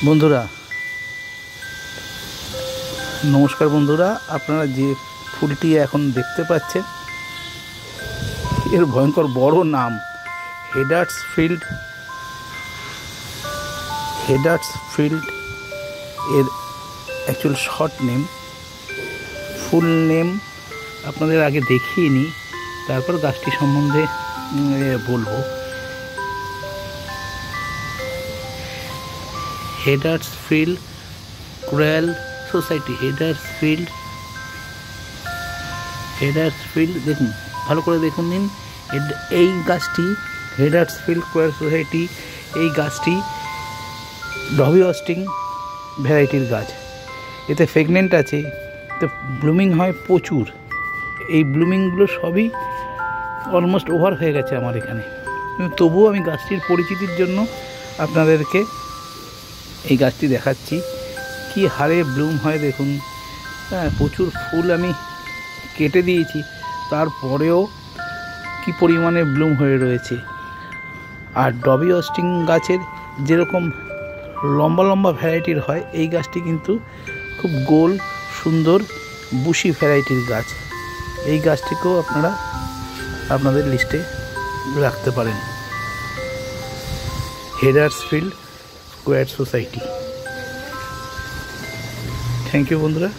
বন্ধুরা নমস্কার। বন্ধুরা, আপনারা যে ফুলটি এখন দেখতে পাচ্ছেন এর ভয়ঙ্কর বড় নাম হেডার্সফিল্ড। এর actual short name, full name আপনাদের আগে দেখিয়ে নিই, তারপর গাছটি সম্বন্ধে বলবো। হেডার্সফিল্ড কোরাল সোসাইটি। হেডার্সফিল্ড দেখুন, ভালো করে দেখুন নিন। এই গাছটি হেডার্সফিল্ড কোরাল সোসাইটি, এই গাছটি ডবি অস্টিং ভ্যারাইটির গাছ। এতে প্রেগনেন্ট আছে, তো ব্লুমিং হয় প্রচুর। এই ব্লুমিংগুলো সবই অলমোস্ট ওভার হয়ে গেছে আমার এখানে, কিন্তু তবুও আমি গাছটির পরিচিতির জন্য আপনাদেরকে এই গাছটি দেখাচ্ছি। কি হারে ব্লুম হয় দেখুন। হ্যাঁ, প্রচুর ফুল আমি কেটে দিয়েছি, তারপরেও কি পরিমাণে ব্লুম হয়ে রয়েছে। আর ডবি অস্টিং গাছের যেরকম লম্বা লম্বা ভ্যারাইটির হয়, এই গাছটি কিন্তু খুব গোল সুন্দর বুশি ভ্যারাইটির গাছ। এই গাছটিকেও আপনারা আপনাদের লিস্টে রাখতে পারেন। হেডার্সফিল্ড স্কোয়ার সোসাইটি। থ্যাংক ইউ বন্ধুরা।